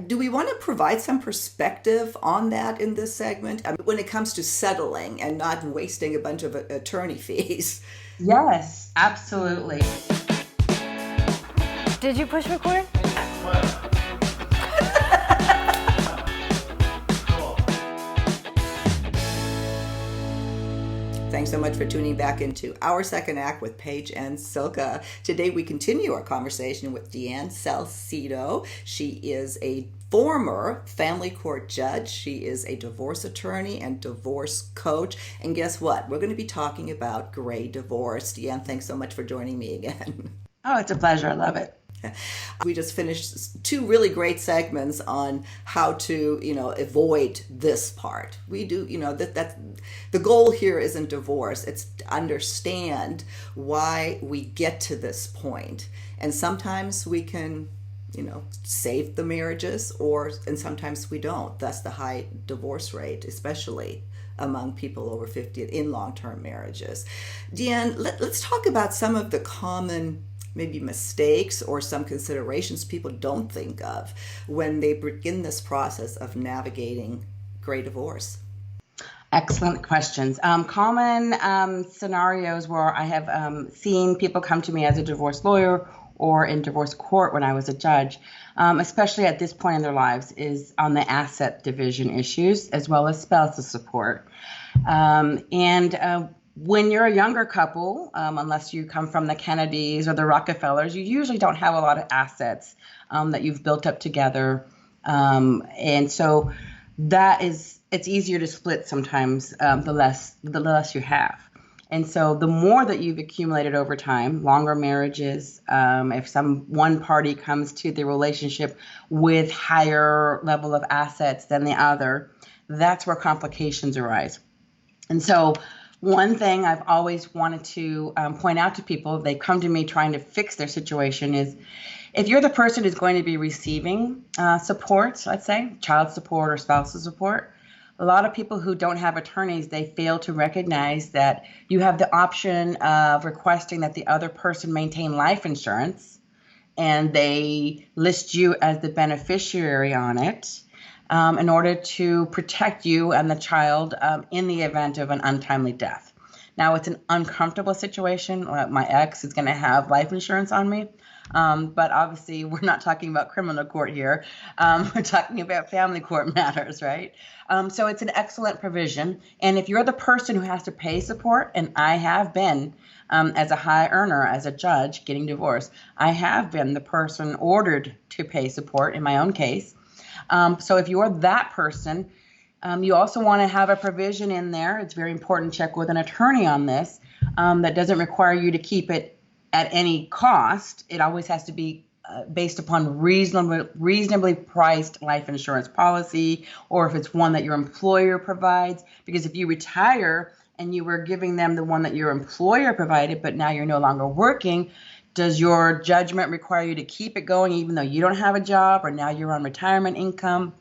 Do we want to provide some perspective on that in this segment? I mean, when it comes to settling and not wasting a bunch of attorney fees. Yes, absolutely. Did you push record? Thanks so much for tuning back into Our Second Act with Paige and Silka. Today we continue our conversation with DeAnne Salcido. She is a former family court judge. She is a divorce attorney and divorce coach. And guess what? We're going to be talking about gray divorce. DeAnne, thanks so much for joining me again. Oh, it's a pleasure. I love it. We just finished two really great segments on how to, avoid this part. We do, that the goal here isn't divorce. It's to understand why we get to this point. And sometimes we can, save the marriages, and sometimes we don't. That's the high divorce rate, especially among people over 50 in long-term marriages. DeAnne, let's talk about some of the common maybe mistakes or some considerations people don't think of when they begin this process of navigating gray divorce. Excellent questions. Common scenarios where I have seen people come to me as a divorce lawyer or in divorce court when I was a judge, especially at this point in their lives, is on the asset division issues as well as spousal support. When you're a younger couple, unless you come from the Kennedys or the Rockefellers, you usually don't have a lot of assets that you've built up together. And so it's easier to split sometimes the less you have. And so the more that you've accumulated over time, longer marriages, if one party comes to the relationship with higher level of assets than the other, that's where complications arise. And so one thing I've always wanted to point out to people, if they come to me trying to fix their situation, is if you're the person who's going to be receiving support, let's say child support or spousal support, a lot of people who don't have attorneys, they fail to recognize that you have the option of requesting that the other person maintain life insurance, and they list you as the beneficiary on it. In order to protect you and the child in the event of an untimely death. Now, it's an uncomfortable situation. My ex is going to have life insurance on me, but obviously we're not talking about criminal court here. We're talking about family court matters, right? So it's an excellent provision. And if you're the person who has to pay support, and I have been, as a high earner, as a judge getting divorced, I have been the person ordered to pay support in my own case. So if you're that person, you also want to have a provision in there. It's very important to check with an attorney on this that doesn't require you to keep it at any cost. It always has to be based upon reasonably priced life insurance policy, or if it's one that your employer provides. Because if you retire and you were giving them the one that your employer provided, but now you're no longer working, does your judgment require you to keep it going even though you don't have a job or now you're on retirement income?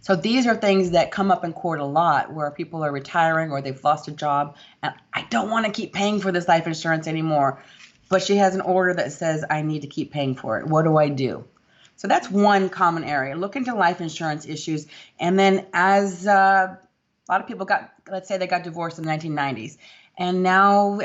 So these are things that come up in court a lot where people are retiring or they've lost a job. And I don't want to keep paying for this life insurance anymore, but she has an order that says I need to keep paying for it. What do I do? So that's one common area. Look into life insurance issues. And then as a lot of people let's say they got divorced in the 1990s, and now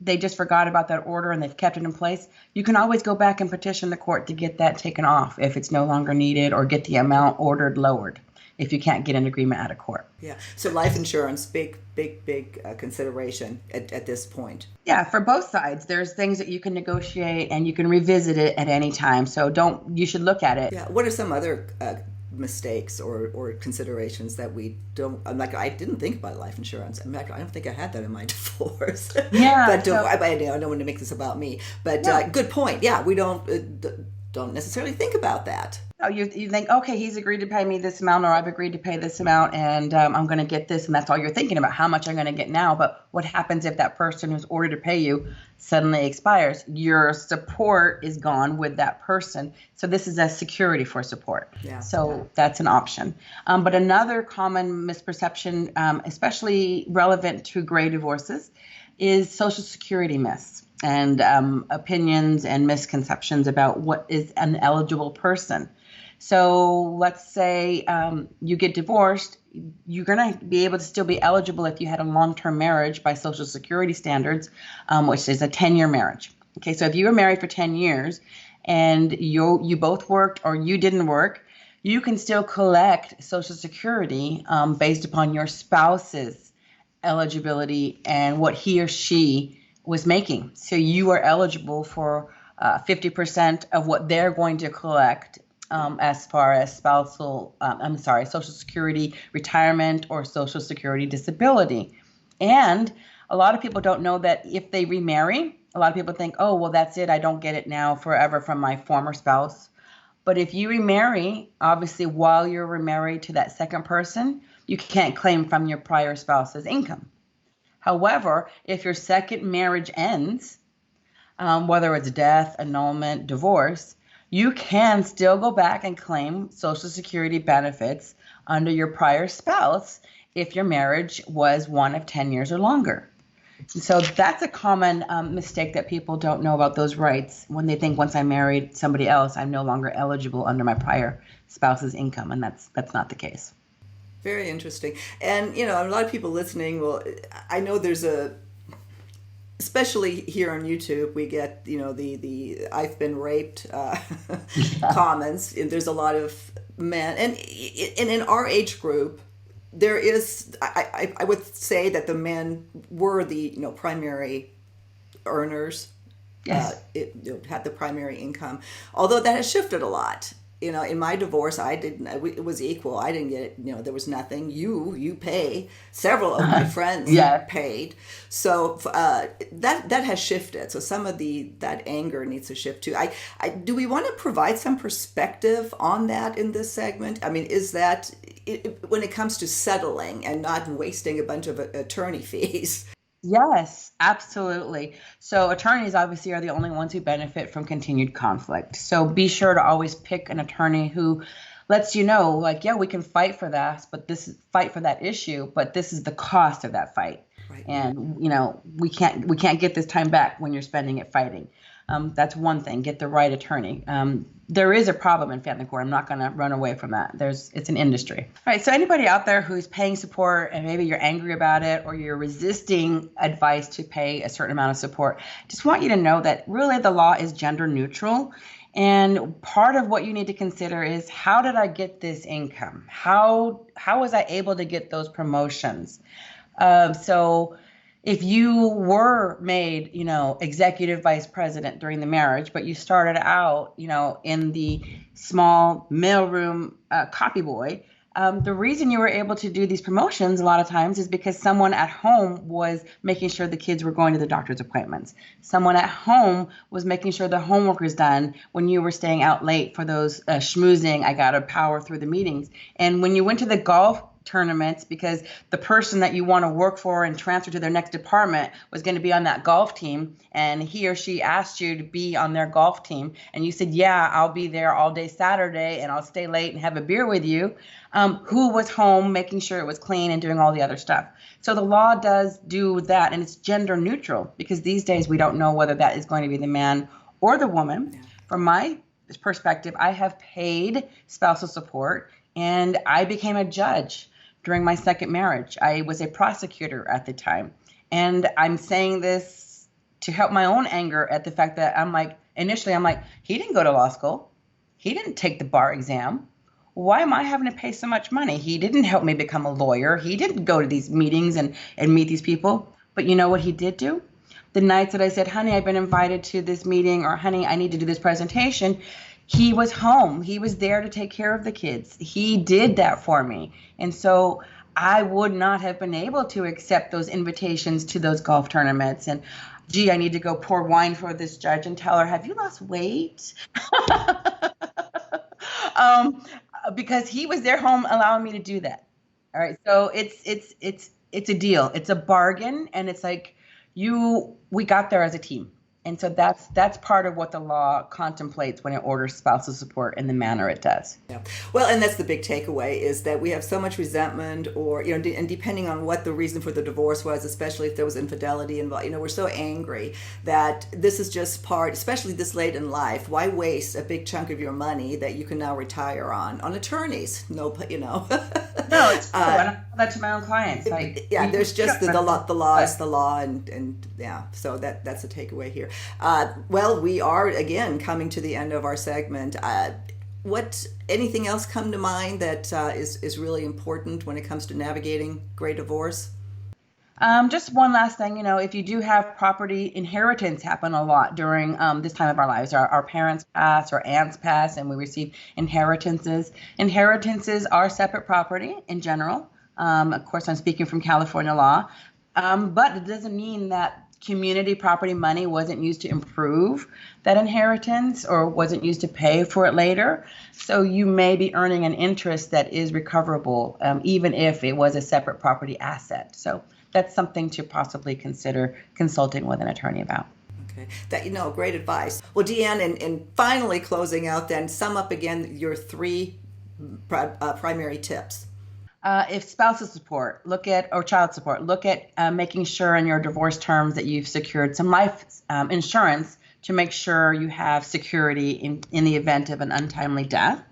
they just forgot about that order and they've kept it in place. You can always go back and petition the court to get that taken off if it's no longer needed, or get the amount ordered lowered if you can't get an agreement out of court. Yeah. So life insurance, big consideration at this point. Yeah, for both sides. There's things that you can negotiate and you can revisit it at any time. So you should look at it. Yeah. What are some other mistakes or considerations that we don't? I didn't think about life insurance. In fact, I don't think I had that in my divorce. Yeah. But I don't want to make this about me. But no. Good point. Yeah, we don't necessarily think about that. Oh, you think, okay, he's agreed to pay me this amount, or I've agreed to pay this amount, and I'm going to get this, and that's all you're thinking about, how much I'm going to get now. But what happens if that person who's ordered to pay you suddenly expires? Your support is gone with that person. So this is a security for support. Yeah. So that's an option. But another common misperception, especially relevant to gray divorces, is Social Security myths and opinions and misconceptions about what is an eligible person. So let's say you get divorced, you're going to be able to still be eligible if you had a long-term marriage by Social Security standards, which is a 10-year marriage. Okay, so if you were married for 10 years and you both worked or you didn't work, you can still collect Social Security based upon your spouse's eligibility and what he or she was making. So you are eligible for 50% of what they're going to collect as far as Social Security retirement or Social Security disability. And a lot of people don't know that if they remarry, a lot of people think, oh, well, that's it. I don't get it now forever from my former spouse. But if you remarry, obviously, while you're remarried to that second person, you can't claim from your prior spouse's income. However, if your second marriage ends, whether it's death, annulment, divorce, you can still go back and claim Social Security benefits under your prior spouse if your marriage was one of 10 years or longer. So that's a common mistake that people don't know about those rights when they think once I married somebody else, I'm no longer eligible under my prior spouse's income, and that's not the case. Very interesting. And, a lot of people listening, well, I know there's especially here on YouTube, we get, the I've been raped comments. And there's a lot of men. And in our age group, there is, I would say that the men were the, primary earners. Yes. Had the primary income. Although that has shifted a lot. In my divorce, I didn't. It was equal. I didn't get it. There was nothing. You pay. Several of my friends paid. So that has shifted. So some of that anger needs to shift too. Do we want to provide some perspective on that in this segment? I mean, is that when it comes to settling and not wasting a bunch of attorney fees? Yes, absolutely. So attorneys obviously are the only ones who benefit from continued conflict. So be sure to always pick an attorney who lets you know, like, yeah, we can fight for that issue, but this is the cost of that fight. Right. And we can't get this time back when you're spending it fighting. That's one thing. Get the right attorney. There is a problem in family court. I'm not going to run away from that. It's an industry. All right. So anybody out there who's paying support and maybe you're angry about it or you're resisting advice to pay a certain amount of support, just want you to know that really the law is gender neutral. And part of what you need to consider is, how did I get this income? How was I able to get those promotions? So if you were made, executive vice president during the marriage, but you started out, in the small mailroom copy boy, the reason you were able to do these promotions a lot of times is because someone at home was making sure the kids were going to the doctor's appointments. Someone at home was making sure the homework was done when you were staying out late for those schmoozing, I got to power through the meetings. And when you went to the golf tournaments, because the person that you want to work for and transfer to their next department was going to be on that golf team, and he or she asked you to be on their golf team, and you said, yeah, I'll be there all day Saturday and I'll stay late and have a beer with you, who was home making sure it was clean and doing all the other stuff. So the law does do that, and it's gender neutral, because these days we don't know whether that is going to be the man or the woman. Yeah. From my perspective, I have paid spousal support, and I became a judge during my second marriage. I was a prosecutor at the time. And I'm saying this to help my own anger at the fact that initially I'm like, he didn't go to law school. He didn't take the bar exam. Why am I having to pay so much money? He didn't help me become a lawyer. He didn't go to these meetings and meet these people. But you know what he did do? The nights that I said, honey, I've been invited to this meeting, or honey, I need to do this presentation, he was home. He was there to take care of the kids. He did that for me. And so I would not have been able to accept those invitations to those golf tournaments. And, gee, I need to go pour wine for this judge and tell her, have you lost weight? Because he was there home allowing me to do that. All right. So it's a deal. It's a bargain. And it's like we got there as a team. And so that's part of what the law contemplates when it orders spousal support in the manner it does. Yeah. Well, and that's the big takeaway is that we have so much resentment, or and depending on what the reason for the divorce was, especially if there was infidelity involved, we're so angry that this is just part, especially this late in life. Why waste a big chunk of your money that you can now retire on attorneys? No, No, it's true. And I tell that to my own clients. Like, yeah, there's just the law is the law, and yeah, so that's a takeaway here. Well, we are again coming to the end of our segment. Anything else come to mind that is really important when it comes to navigating great divorce? Just one last thing, if you do have property, inheritance happen a lot during this time of our lives. Our parents pass, our aunts pass, and we receive inheritances. Inheritances are separate property in general. Of course, I'm speaking from California law, but it doesn't mean that community property money wasn't used to improve that inheritance or wasn't used to pay for it later. So you may be earning an interest that is recoverable, even if it was a separate property asset. So that's something to possibly consider consulting with an attorney about. Okay, great advice. Well, DeAnne, and finally closing out, then sum up again your three primary tips. If spousal support, or child support, look at making sure in your divorce terms that you've secured some life insurance to make sure you have security in the event of an untimely death.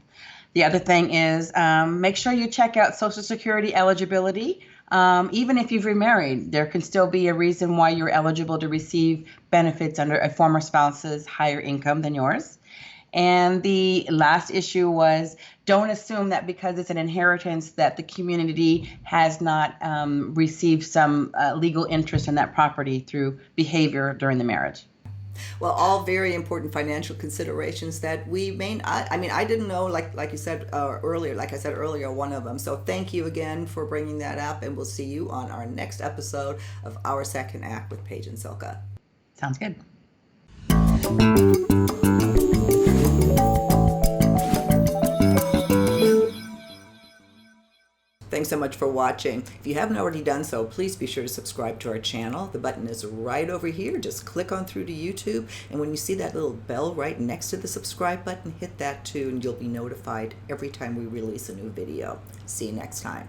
The other thing is make sure you check out Social Security eligibility. Even if you've remarried, there can still be a reason why you're eligible to receive benefits under a former spouse's higher income than yours. And the last issue was, don't assume that because it's an inheritance that the community has not received some legal interest in that property through behavior during the marriage. Well, all very important financial considerations that we may, I didn't know, like you said earlier, like I said earlier, one of them. So thank you again for bringing that up, and we'll see you on our next episode of Our Second Act with Paige and Silka. Sounds good. Thanks so much for watching. If you haven't already done so, please be sure to subscribe to our channel. The button is right over here. Just click on through to YouTube, and when you see that little bell right next to the subscribe button, hit that too, and you'll be notified every time we release a new video. See you next time.